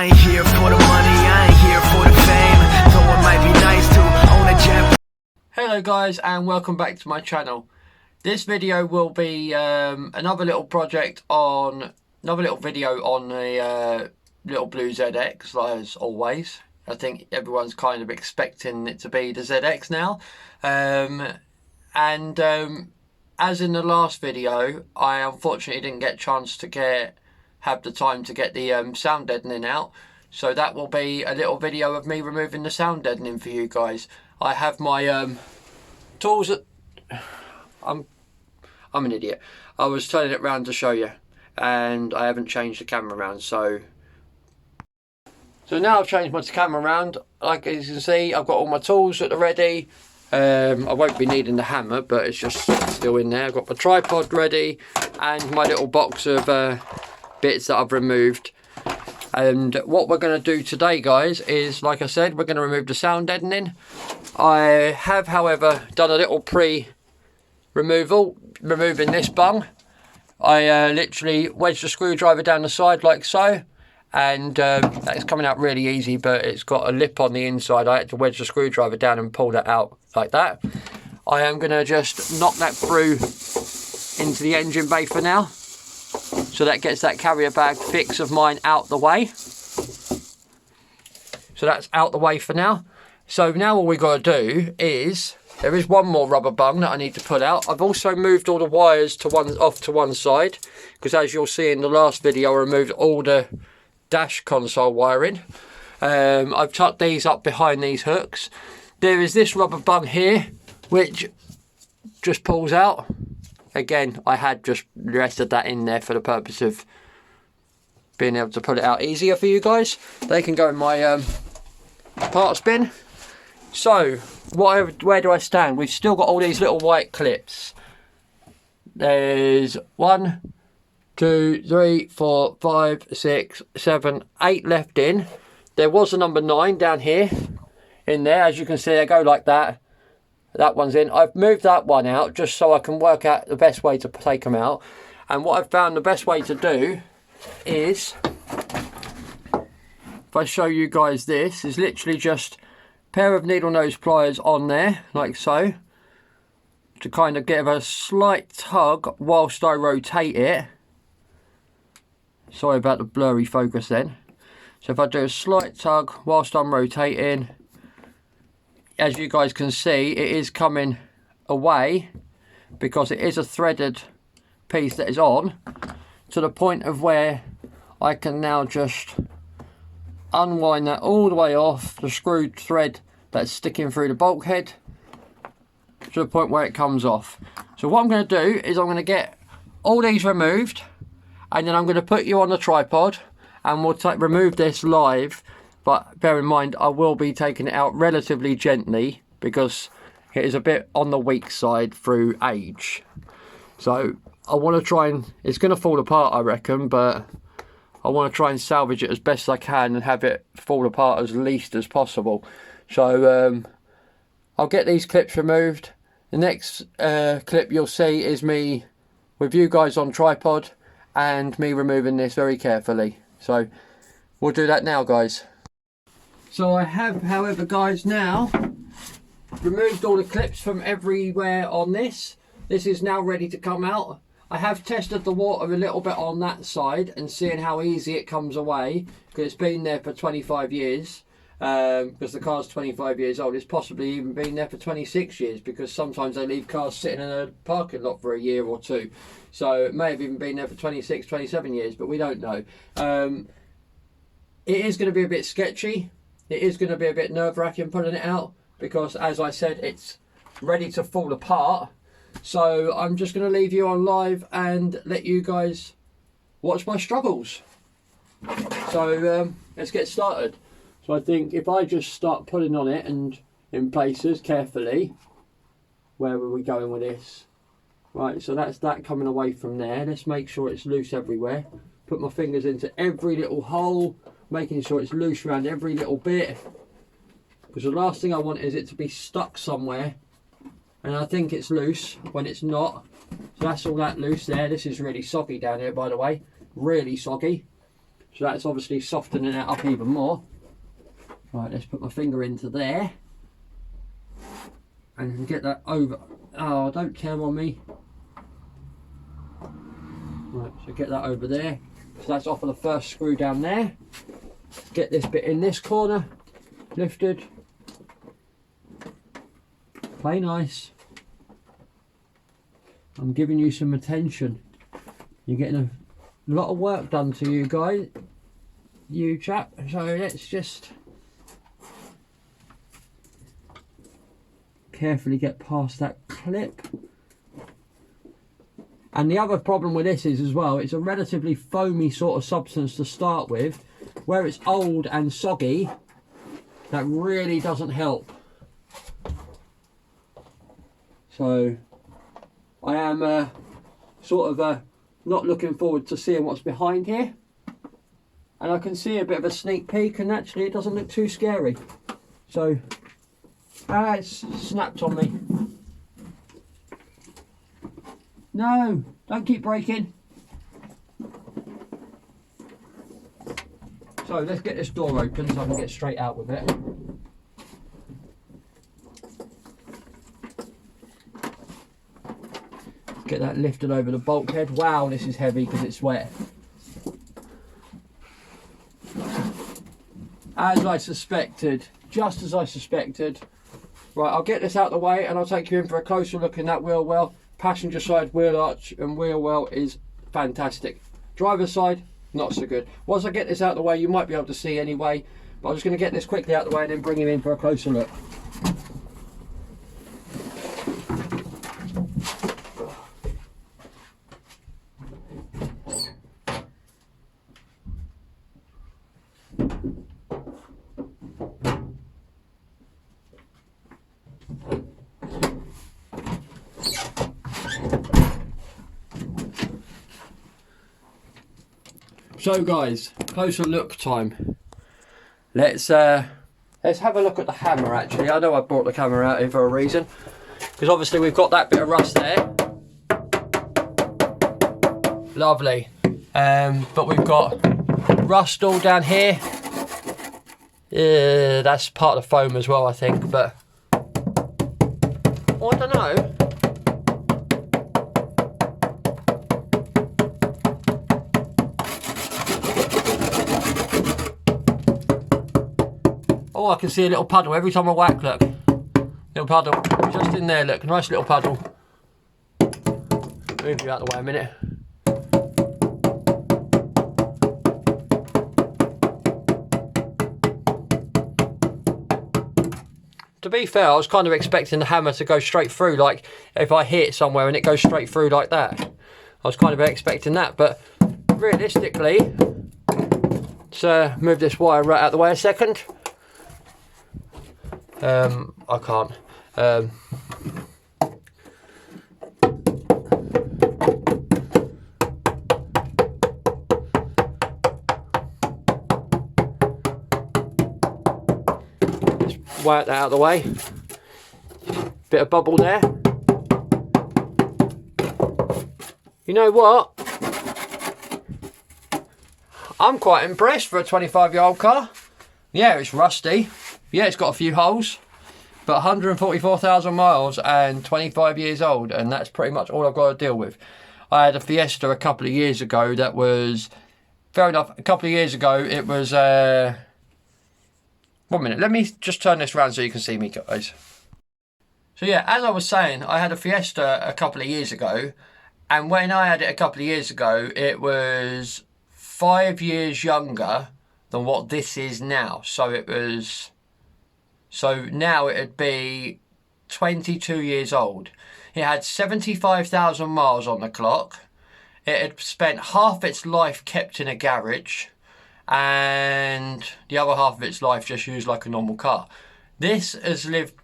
I ain't here for the money, I ain't here for the fame, though it might be nice to own a jet. Hello guys, and welcome back to my channel. This video will be another little video on the little blue ZX, as always. I think everyone's kind of expecting it to be the ZX now. As in the last video, I unfortunately didn't get a chance to have the time to get the sound deadening out. So that will be a little video of me removing the sound deadening for you guys. I have my tools at... I'm an idiot. I was turning it around to show you, and I haven't changed the camera around, so now I've changed my camera around. Like as you can see, I've got all my tools at the ready. I won't be needing the hammer, but it's just still in there. I've got my tripod ready and my little box of bits that I've removed. And what we're going to do today, guys, is, like I said, we're going to remove the sound deadening. I have, however, done a little removing this bung. I literally wedged the screwdriver down the side like so, and that's coming out really easy, but it's got a lip on the inside. I had to wedge the screwdriver down and pull that out like that. I am going to just knock that through into the engine bay for now, so that gets that carrier bag fix of mine out the way. So that's out the way for now. So now all we got to do is, there is one more rubber bung that I need to pull out. I've also moved all the wires off to one side, because as you'll see in the last video, I removed all the dash console wiring. I've tucked these up behind these hooks. There is this rubber bung here, which just pulls out. Again, I had just rested that in there for the purpose of being able to pull it out easier for you guys. They can go in my parts bin. So, where do I stand? We've still got all these little white clips. There's 1, 2, 3, 4, 5, 6, 7, 8 left in. There was a number 9 down here, in there. As you can see, they go like that. That one's in. I've moved that one out just so I can work out the best way to take them out. And what I've found the best way to do is, if I show you guys this, is literally just a pair of needle nose pliers on there, like so, to kind of give a slight tug whilst I rotate it. Sorry about the blurry focus then. So if I do a slight tug whilst I'm rotating, as you guys can see, it is coming away because it is a threaded piece that is on, to the point of where I can now just unwind that all the way off the screwed thread that's sticking through the bulkhead, to the point where it comes off. So what I'm going to do is I'm going to get all these removed, and then I'm going to put you on the tripod and we'll remove this live. But bear in mind, I will be taking it out relatively gently because it is a bit on the weak side through age. So I want to try and, it's going to fall apart I reckon, but I want to try and salvage it as best I can and have it fall apart as least as possible. So I'll get these clips removed. The next clip you'll see is me with you guys on tripod and me removing this very carefully. So we'll do that now, guys. So I have, however, guys, now removed all the clips from everywhere on this. This is now ready to come out. I have tested the water a little bit on that side and seeing how easy it comes away, because it's been there for 25 years. Because the car's 25 years old. It's possibly even been there for 26 years, because sometimes they leave cars sitting in a parking lot for a year or two. So it may have even been there for 26, 27 years, but we don't know. It is going to be a bit sketchy. It is going to be a bit nerve-wracking pulling it out, because as I said, it's ready to fall apart. So I'm just going to leave you on live and let you guys watch my struggles. So let's get started. So I think if I just start pulling on it and in places carefully, where are we going with this? Right, so that's that coming away from there. Let's make sure it's loose everywhere. Put my fingers into every little hole, making sure it's loose around every little bit, because the last thing I want is it to be stuck somewhere and I think it's loose when it's not. So that's all that loose there. This is really soggy down here, by the way, really soggy. So that's obviously softening it up even more. Right, let's put my finger into there. And get that over. Oh, don't tell on me. Right, so get that over there. So that's off of the first screw down there. Get this bit in this corner lifted. Play nice. I'm giving you some attention. You're getting a lot of work done to you guys, you chap. So let's just carefully get past that clip. And the other problem with this is as well, it's a relatively foamy sort of substance to start with. Where it's old and soggy, that really doesn't help. So I am sort of not looking forward to seeing what's behind here. And I can see a bit of a sneak peek, and actually it doesn't look too scary. So, it's snapped on me. No, don't keep breaking. So let's get this door open so I can get straight out with it. Get that lifted over the bulkhead. Wow, this is heavy because it's wet. As I suspected, just as I suspected. Right, I'll get this out of the way and I'll take you in for a closer look in that wheel well. Passenger side wheel arch and wheel well is fantastic. Driver's side, not so good. Once I get this out of the way, you might be able to see anyway. But I'm just going to get this quickly out of the way and then bring him in for a closer look. So guys, closer look time. Let's have a look at the hammer actually. I know I brought the camera out here for a reason. Because obviously we've got that bit of rust there. Lovely. But we've got rust all down here. That's part of the foam as well I think, but I don't know. Oh, I can see a little puddle every time I whack, look. Little puddle, just in there, look, nice little puddle. Move you out the way a minute. To be fair, I was kind of expecting the hammer to go straight through, like if I hit somewhere and it goes straight through like that. I was kind of expecting that, but realistically, let's move this wire right out the way a second. I can't. Just wire that out of the way. Bit of bubble there. You know what? I'm quite impressed for a 25-year-old car. Yeah, it's rusty. Yeah, it's got a few holes, but 144,000 miles and 25 years old, and that's pretty much all I've got to deal with. I had a Fiesta a couple of years ago that was, fair enough, a couple of years ago it was, 1 minute, let me just turn this around so you can see me guys. So yeah, as I was saying, I had a Fiesta a couple of years ago, and when I had it a couple of years ago, it was 5 years younger than what this is now. So now it'd be 22 years old. It had 75,000 miles on the clock. It had spent half its life kept in a garage, and the other half of its life just used like a normal car. This has lived,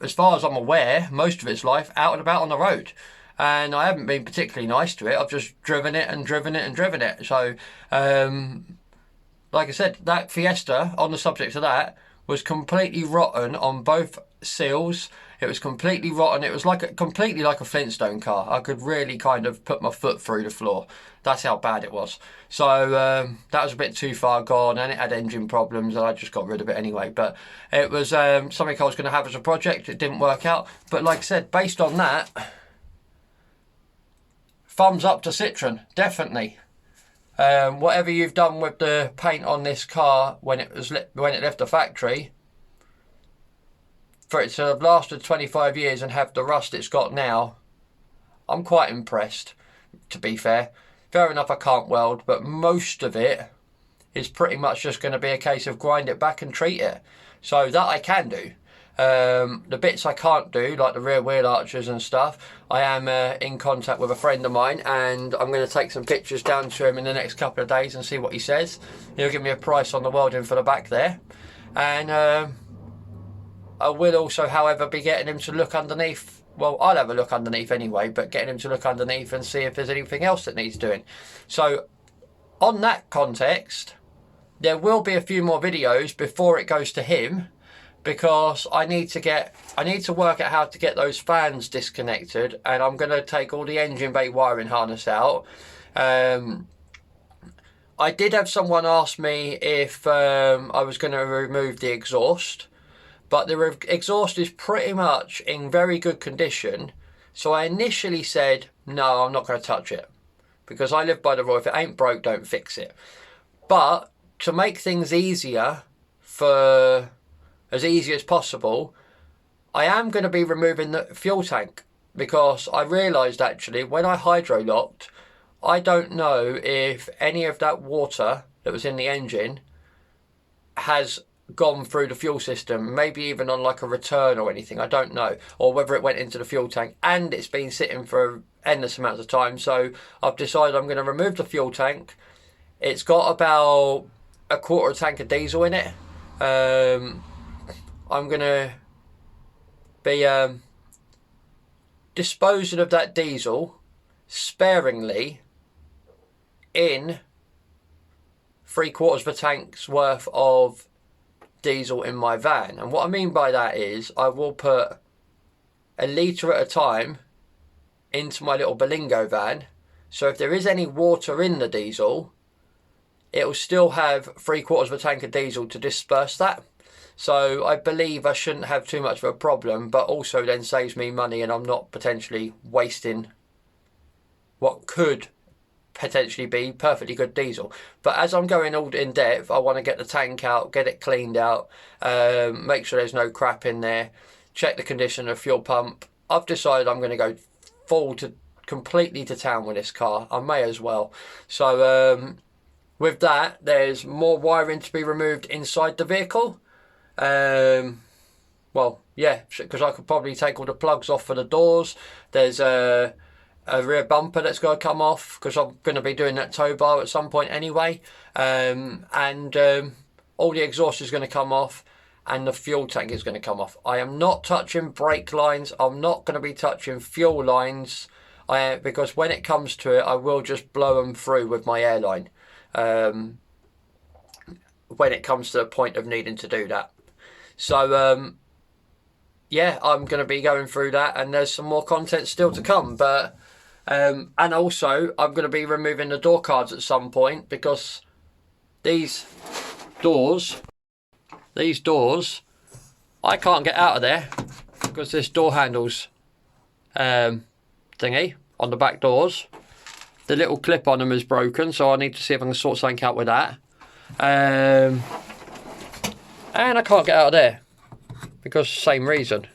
as far as I'm aware, most of its life out and about on the road. And I haven't been particularly nice to it. I've just driven it and driven it and driven it. So, like I said, that Fiesta, on the subject of that, was completely rotten on both seals. It was completely rotten. It was like completely like a Flintstone car. I could really kind of put my foot through the floor. That's how bad it was. So that was a bit too far gone, and it had engine problems, and I just got rid of it anyway. But it was something I was going to have as a project. It didn't work out. But like I said, based on that, thumbs up to Citroen, definitely. Whatever you've done with the paint on this car when it left the factory, for it to have lasted 25 years and have the rust it's got now, I'm quite impressed, to be fair. Fair enough, I can't weld, but most of it is pretty much just going to be a case of grind it back and treat it. So that I can do. The bits I can't do, like the rear wheel arches and stuff, I am in contact with a friend of mine, and I'm going to take some pictures down to him in the next couple of days and see what he says. He'll give me a price on the welding for the back there. And I will also, however, be getting him to look underneath. Well, I'll have a look underneath anyway, but getting him to look underneath and see if there's anything else that needs doing. So, on that context, there will be a few more videos before it goes to him, because I need to work out how to get those fans disconnected, and I'm going to take all the engine bay wiring harness out. I did have someone ask me if I was going to remove the exhaust, but the exhaust is pretty much in very good condition. So I initially said, no, I'm not going to touch it, because I live by the rule, if it ain't broke, don't fix it. But to make things easier, for as easy as possible, I am going to be removing the fuel tank, because I realised actually when I hydro-locked, I don't know if any of that water that was in the engine has gone through the fuel system, maybe even on like a return or anything, I don't know, or whether it went into the fuel tank, and it's been sitting for endless amounts of time. So I've decided I'm going to remove the fuel tank. It's got about a quarter tank of diesel in it. I'm going to be disposing of that diesel sparingly in 3/4 of a tank's worth of diesel in my van. And what I mean by that is I will put a litre at a time into my little Berlingo van, so if there is any water in the diesel, it will still have 3/4 of a tank of diesel to disperse that. So I believe I shouldn't have too much of a problem, but also then saves me money, and I'm not potentially wasting what could potentially be perfectly good diesel. But as I'm going all in depth, I want to get the tank out, get it cleaned out, make sure there's no crap in there, check the condition of the fuel pump. I've decided I'm going to go completely to town with this car. I may as well. So with that, there's more wiring to be removed inside the vehicle. Well, yeah, because I could probably take all the plugs off for the doors. There's a rear bumper that's got to come off, because I'm going to be doing that tow bar at some point anyway. And all the exhaust is going to come off, and the fuel tank is going to come off. I am not touching brake lines. I'm not going to be touching fuel lines, because when it comes to it, I will just blow them through with my airline when it comes to the point of needing to do that. So yeah, I'm going to be going through that, and there's some more content still to come. But and also I'm going to be removing the door cards at some point, because these doors, I can't get out of there because this door handles thingy on the back doors. The little clip on them is broken, so I need to see if I can sort something out with that. And I can't get out of there because same reason.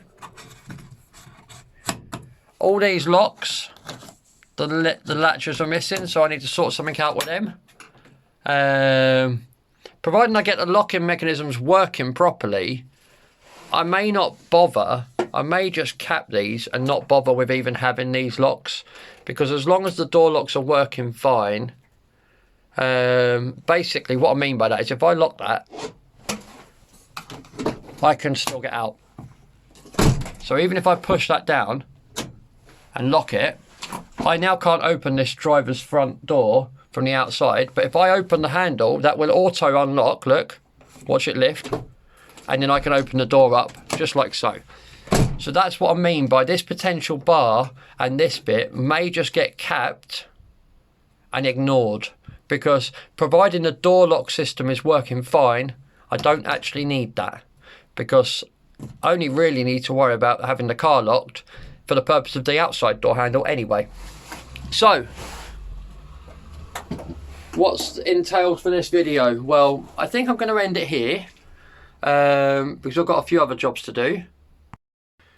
All these locks, the latches are missing, so I need to sort something out with them. Providing I get the locking mechanisms working properly, I may not bother. I may just cap these and not bother with even having these locks, because as long as the door locks are working fine, basically what I mean by that is if I lock that, I can still get out. So even if I push that down and lock it, I now can't open this driver's front door from the outside, but if I open the handle, that will auto unlock. Look, watch it lift, and then I can open the door up just like so. So that's what I mean by this potential bar, and this bit may just get capped and ignored, because providing the door lock system is working fine, I don't actually need that, because I only really need to worry about having the car locked for the purpose of the outside door handle anyway. So what's entailed for this video? Well, I think I'm going to end it here because I've got a few other jobs to do.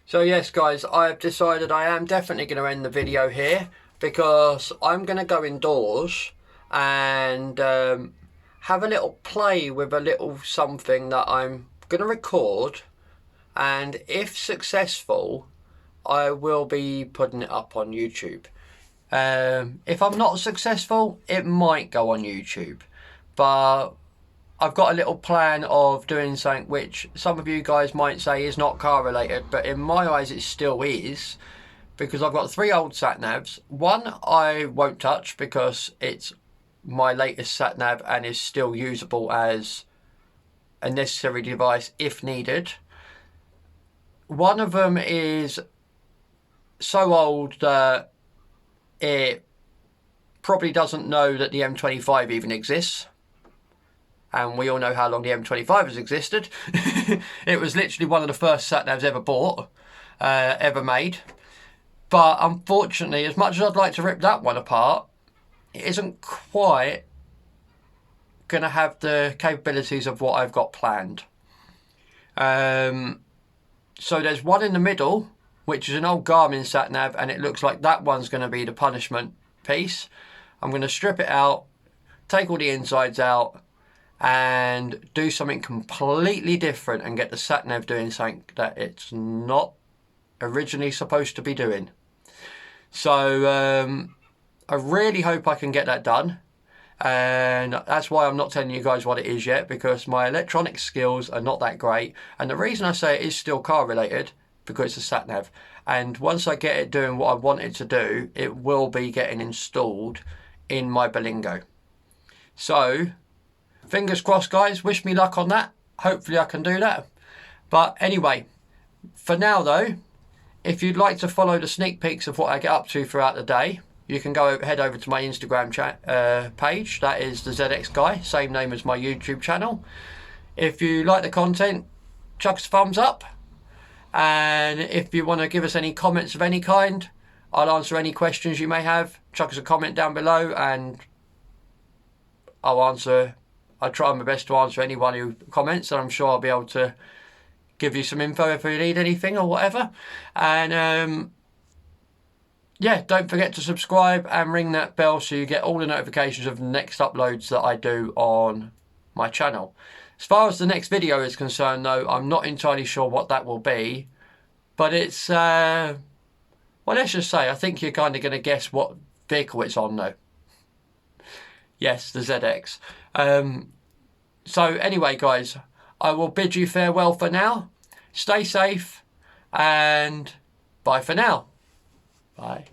So yes guys, I've decided I am definitely going to end the video here, because I'm going to go indoors and have a little play with a little something that I'm going to record, and if successful I will be putting it up on YouTube. If I'm not successful, it might go on YouTube, but I've got a little plan of doing something which some of you guys might say is not car related, but in my eyes it still is, because I've got 3 old sat navs. One I won't touch because it's my latest sat nav and is still usable as a necessary device if needed. One of them is so old that it probably doesn't know that the M25 even exists, and we all know how long the M25 has existed. It was literally one of the first sat navs ever bought, ever made. But unfortunately, as much as I'd like to rip that one apart, it isn't quite going to have the capabilities of what I've got planned. So there's one in the middle, which is an old Garmin sat nav, and it looks like that one's going to be the punishment piece. I'm going to strip it out, take all the insides out, and do something completely different and get the sat nav doing something that it's not originally supposed to be doing. So I really hope I can get that done, and that's why I'm not telling you guys what it is yet, because my electronic skills are not that great. And the reason I say it is still car related, because it's a sat nav, and once I get it doing what I want it to do, it will be getting installed in my Berlingo. So fingers crossed guys, wish me luck on that. Hopefully I can do that. But anyway, for now though, if you'd like to follow the sneak peeks of what I get up to throughout the day, you can head over to my Instagram page. That is the ZX Guy, same name as my YouTube channel. If you like the content, chuck us a thumbs up. And if you want to give us any comments of any kind, I'll answer any questions you may have. Chuck us a comment down below and I'll try my best to answer anyone who comments, and I'm sure I'll be able to give you some info if you need anything or whatever. And yeah, don't forget to subscribe and ring that bell so you get all the notifications of the next uploads that I do on my channel. As far as the next video is concerned though, I'm not entirely sure what that will be, but it's well, let's just say I think you're kind of going to guess what vehicle it's on though. Yes, the ZX. So anyway guys, I will bid you farewell for now. Stay safe and bye for now. Bye.